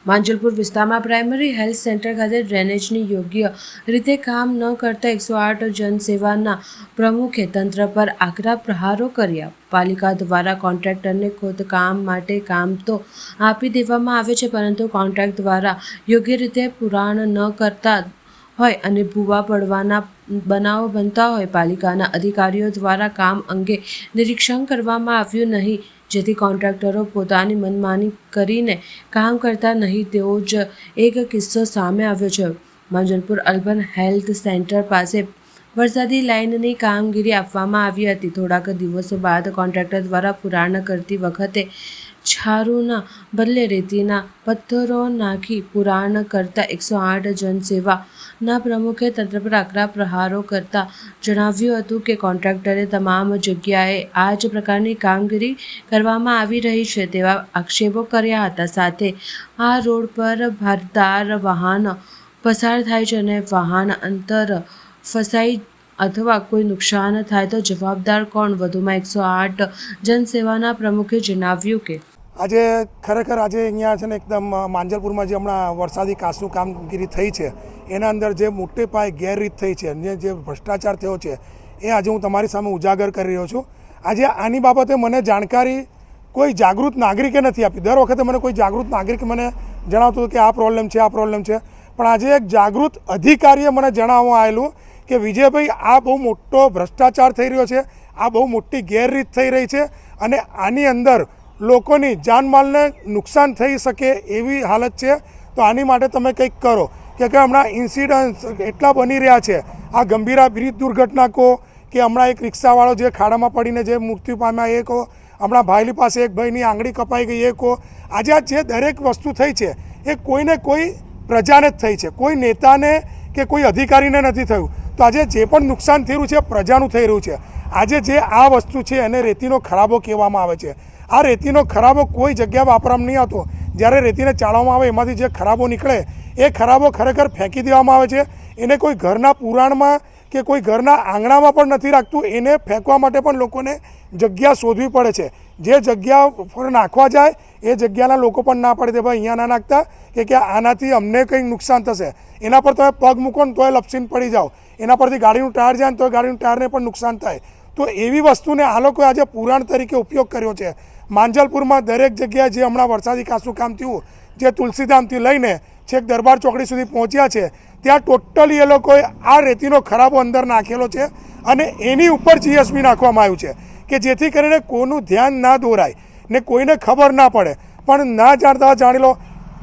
માંજલપુર વિસ્તારમાં primary health centre ખાતે ડ્રેનેજની યોગ્ય રીતે કામ ન કરતા 108 જનસેવાના પ્રમુખે તંત્ર પર આકરા પ્રહારો કર્યા। પાલિકા દ્વારા કોન્ટ્રાક્ટરને ખોદકામ માટે કામ તો આપી દેવામાં આવે છે, પરંતુ કોન્ટ્રાક્ટ દ્વારા યોગ્ય રીતે પુરાણ ન કરતા હોય અને ભૂવા પડવાના બનાવો બનતા હોય। પાલિકાના અધિકારીઓ દ્વારા કામ અંગે નિરીક્ષણ કરવામાં આવ્યું નહીં, જેથી કોન્ટ્રાક્ટરો પોતાની મનમાની કરીને કામ કરતા નહીં તેવો જ એક કિસ્સો સામે આવ્યો છે। માંજલપુર અર્બન હેલ્થ સેન્ટર પાસે વરસાદી લાઇનની કામગીરી આપવામાં આવી હતી। થોડાક દિવસો બાદ કોન્ટ્રાક્ટર દ્વારા પુરાણ કરતી વખતે છારુના બદલે રેતીના પથ્થરો નાખી પુરાણ કરતા 108 જનસેવાના પ્રમુખે તંત્ર પર આકરા પ્રહારો કરતા જણાવ્યું હતું કે કોન્ટ્રાક્ટરે તમામ જગ્યાએ આ જ પ્રકારની કામગીરી કરવામાં આવી રહી છે તેવા આક્ષેપો કર્યા હતા। સાથે આ રોડ પર ભારદાર વાહન પસાર થાય છે અને વાહન અંતર ફસાઈ અથવા કોઈ નુકસાન થાય તો જવાબદાર કોણ? વધુમાં 108 જનસેવાના પ્રમુખે જણાવ્યું કે આજે ખરેખર આજે અહીંયા છે ને એકદમ માંજલપુરમાં જે હમણાં વરસાદી કાચનું કામગીરી થઈ છે એના અંદર જે મોટે પાયે ગેરરીત થઈ છે અને જે ભ્રષ્ટાચાર થયો છે એ આજે હું તમારી સામે ઉજાગર કરી રહ્યો છું। આજે આની બાબતે મને જાણકારી કોઈ જાગૃત નાગરિકે નથી આપી। દર વખતે મને કોઈ જાગૃત નાગરિક મને જણાવતું હતું કે આ પ્રોબ્લેમ છે, આ પ્રોબ્લેમ છે, પણ આજે એક જાગૃત અધિકારીએ મને જણાવવામાં આવેલું કે વિજયભાઈ આ બહુ મોટો ભ્રષ્ટાચાર થઈ રહ્યો છે, આ બહુ મોટી ગેરરીત થઈ રહી છે અને આની અંદર લોકોની જાનમાલને નુકસાન થઈ શકે એવી હાલત છે, તો આની માટે તમે કંઈક કરો। કે હમણાં ઇન્સિડન્ટ્સ એટલા બની રહ્યા છે, આ ગંભીરા બ્રિજ દુર્ઘટના કહો કે હમણાં એક રિક્ષાવાળો જે ખાડામાં પડીને જે મૃત્યુ પામ્યા એ કહો, હમણાં ભાઈલી પાસે એક ભાઈની આંગળી કપાઈ ગઈ એ કહો, આજે આ જે દરેક વસ્તુ થઈ છે એ કોઈને કોઈ પ્રજાને જ થઈ છે, કોઈ નેતાને કે કોઈ અધિકારીને નથી થયું। તો આજે જે પણ નુકસાન થઈ રહ્યું છે પ્રજાનું થઈ રહ્યું છે। આજે જે આ વસ્તુ છે એને રેતીનો ખરાબો કહેવામાં આવે છે। આ રેતીનો ખરાબો કોઈ જગ્યા વાપરવામાં નહીં આવતો। જ્યારે રેતીને ચાળવામાં આવે એમાંથી જે ખરાબો નીકળે એ ખરાબો ખરેખર ફેંકી દેવામાં આવે છે। એને કોઈ ઘરના પુરાણમાં કે કોઈ ઘરના આંગણામાં પણ નથી રાખતું, એને ફેંકવા માટે પણ લોકોને જગ્યા શોધવી પડે છે। જે જગ્યા પર નાખવા જાય એ જગ્યાના લોકો પણ ના પડે, ભાઈ અહીંયા ના નાખતા કે આનાથી અમને કંઈક નુકસાન થશે, એના પર તમે પગ મૂકો ને તોય લપસીને પડી જાઓ, એના પરથી ગાડીનું ટાયર જાય ને તો ગાડીનું ટાયરને પણ નુકસાન થાય। તો એવી વસ્તુને આ લોકોએ આજે પુરાણ તરીકે ઉપયોગ કર્યો છે। માંજલપુરમાં દરેક જગ્યાએ જે હમણાં વરસાદી કાચું કામ થયું, જે તુલસીધામથી લઈને છેક દરબાર ચોકડી સુધી પહોંચ્યા છે, ત્યાં ટોટલી એ લોકોએ આ રેતીનો ખરાબો અંદર નાખેલો છે અને એની ઉપર જીએસબી નાખવામાં આવ્યું છે કે જેથી કરીને કોઈનું ધ્યાન ના દોરાય ને કોઈને ખબર ના પડે। પણ ના જાણતા જાણી લો,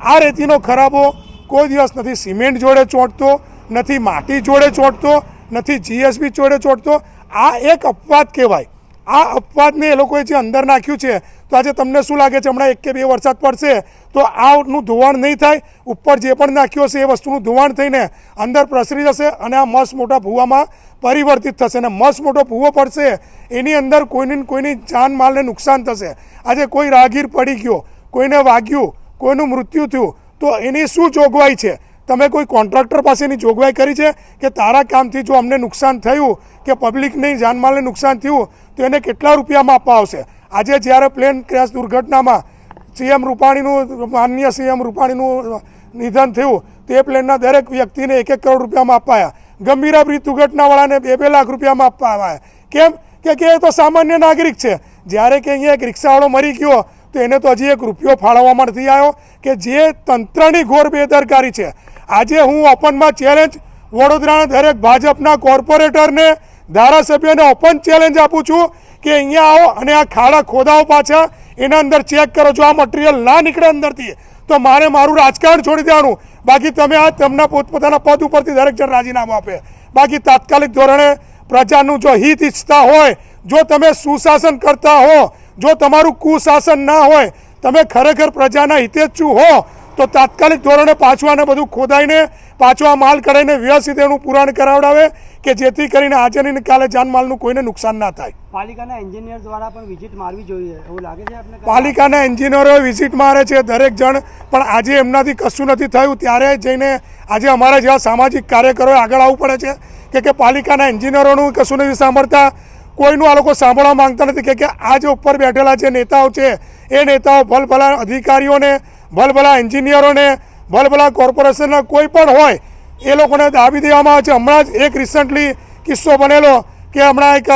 આ રેતીનો ખરાબો કોઈ દિવસ નથી સિમેન્ટ જોડે ચોંટતો, નથી માટી જોડે ચોંટતો, નથી જીએસબી જોડે ચોંટતો। આ એક અપવાદ કહેવાય। આ અપવાદને એ લોકોએ જે અંદર નાખ્યું છે, તો આજે તમને શું લાગે છે હમણાં 1 કે 2 વરસાદ પડશે તો આનું ધોવાણ નહીં થાય? ઉપર જે પણ નાખ્યું હશે એ વસ્તુનું ધોવાણ થઈને અંદર પ્રસરી જશે અને આ મસ્ત મોટા ભૂવામાં પરિવર્તિત થશે અને મસ્ત મોટો ભૂવો પડશે, એની અંદર કોઈની જાનમાલને નુકસાન થશે। આજે કોઈ રાહગીર પડી ગયો, કોઈને વાગ્યું, કોઈનું મૃત્યુ થયું, તો એની શું જોગવાઈ છે? તમે કોઈ કોન્ટ્રાક્ટર પાસેની જોગવાઈ કરી છે કે તારા કામથી જો અમને નુકસાન થયું કે પબ્લિકની જાનમાલને નુકસાન થયું તો એને કેટલા રૂપિયામાં આપવા આવશે? આજે જ્યારે પ્લેન ક્રેશ દુર્ઘટનામાં માનનીય સીએમ રૂપાણીનું નિધન થયું તો એ પ્લેનના દરેક વ્યક્તિને 1-1 કરોડ રૂપિયામાં અપાયા। ગંભીરા બ્રિજ દુર્ઘટનાવાળાને 2-2 લાખ રૂપિયામાં આપવા આવ્યા। કેમ કે એ તો સામાન્ય નાગરિક છે। જ્યારે કે અહીંયા એક રિક્ષાવાળો મરી ગયો તો એને તો હજી 1 રૂપિયો ફાળવવામાં નથી આવ્યો, કે જે તંત્રની ઘોર બેદરકારી છે। આજે હું ઓપનમાં ચેલેન્જ વડોદરાના દરેક ભાજપના કોર્પોરેટરને, ધારાસભ્યોને ઓપન ચેલેન્જ આપું છું કે અહીંયા આવો અને આ ખાડા ખોદાઓ પાછા, એના અંદર ચેક કરો। જો આ મટીરિયલ ના નીકળે અંદરથી તો મારું રાજકારણ છોડી દેવાનું। બાકી તમે આ તેમના પોતપોતાના પદ ઉપરથી દરેક જણ રાજીનામું આપે। બાકી તાત્કાલિક ધોરણે પ્રજાનું જો હિત ઈચ્છતા હોય, જો તમે સુશાસન કરતા હો, જો તમારું કુશાસન ના હોય, તમે ખરેખર પ્રજાના હિતેચ્છુ હો, તો તાત્કાલિક ધોરણે પાછું આને બધું ખોદાઈને પાછો આ માલ કઢાઈને વ્યવસ્થિત એનું પુરાણ કરાવડાવે કે જેથી કરીને આજે ને કાલે જાનમાલનું કોઈને નુકસાન ના થાય। પાલિકાના એન્જિનિયર દ્વારા પણ વિઝિટ મારવી જોઈએ એવું લાગે છે આપને? પાલિકાના એન્જિનિયરો વિઝિટ મારે છે દરેક જણ, પણ આજે એમનાથી કશું નથી થયું। ત્યારે જઈને આજે અમારા જેવા સામાજિક કાર્યકરોએ આગળ આવવું પડે છે કે પાલિકાના એન્જિનિયરોનું કશું નથી સાંભળતા, કોઈનું આ લોકો સાંભળવા માંગતા નથી કે આ જે ઉપર બેઠેલા જે નેતાઓ છે એ નેતાઓ ભલભલા અધિકારીઓને ભલભલા એન્જિનિયરોને, ભલભલા કોર્પોરેશનના કોઈ પણ હોય એ લોકોને દાબી દેવામાં આવે છે. હમણાં જ એક રિસન્ટલી કિસ્સો બનેલો કે હમણાં એક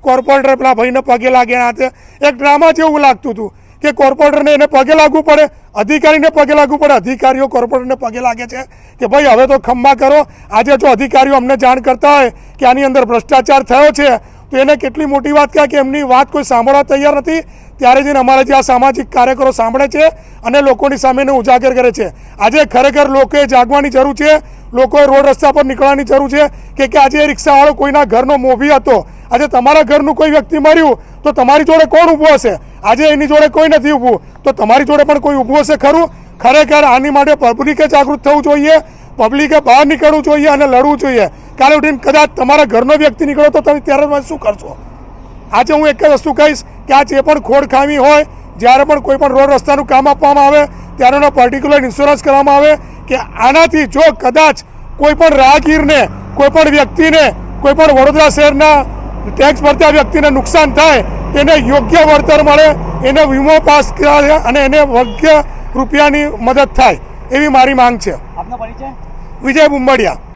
કોર્પોરેટર પેલા ભાઈને પગે લાગ્યા હાથે એક ડ્રામા જેવું લાગતું હતું કે કોર્પોરેટરને એને પગે લાગવું પડે, અધિકારીને પગે લાગવું પડે. અધિકારીઓ કોર્પોરેટરને પગે લાગે છે કે ભાઈ હવે તો ખંભા કરો. આજે જો અધિકારીઓ અમને જાણ કરતા હોય કે આની અંદર ભ્રષ્ટાચાર થયો છે તો એને કેટલી મોટી વાત કહેવાય કે એમની વાત કોઈ સાંભળવા તૈયાર નથી. ત્યારે જઈને અમારા જે આ સામાજિક કાર્યકરો સાંભળે છે અને લોકોની સામેને ઉજાગર કરે છે. આજે ખરેખર લોકોએ જાગવાની જરૂર છે. લોકોએ રોડ રસ્તા પર નીકળવાની જરૂર છે કે આજે રિક્ષાવાળો કોઈના ઘરનો મોભી હતો. આજે તમારા ઘરનું કોઈ વ્યક્તિ મર્યું તો તમારી જોડે કોણ ઊભું હશે? આજે એની જોડે કોઈ નથી ઊભું તો તમારી જોડે પણ કોઈ ઊભું હશે ખરું? ખરેખર આની માટે પબ્લિકે જાગૃત થવું જોઈએ, પબ્લિકે બહાર નીકળવું જોઈએ અને લડવું જોઈએ. કાલે ઉઠીને કદાચ તમારા ઘરનો વ્યક્તિ નીકળો તો તમે ત્યારે શું કરશો? આજે હું એક જ વસ્તુ કહીશ કે આ જે પણ ખોડ ખામી હોય, જ્યારે પણ કોઈ પણ રોડ રસ્તાનું કામ આપવામાં આવે ત્યારે એનો પર્ટિક્યુલર ઇન્સ્યોરન્સ કરવામાં આવે કે આનાથી જો કદાચ કોઈ પણ રાહગીરને, કોઈ પણ વ્યક્તિને, કોઈ પણ વડોદરા શહેરના ટેક્સ ભરતા વ્યક્તિને નુકસાન થાય એને યોગ્ય વળતર મળે, એને વીમો પાસ કરાવે અને એને યોગ્ય રૂપિયાની મદદ થાય એવી મારી માંગ છે. આપનો પરિચય? વિજય બુંબડિયા.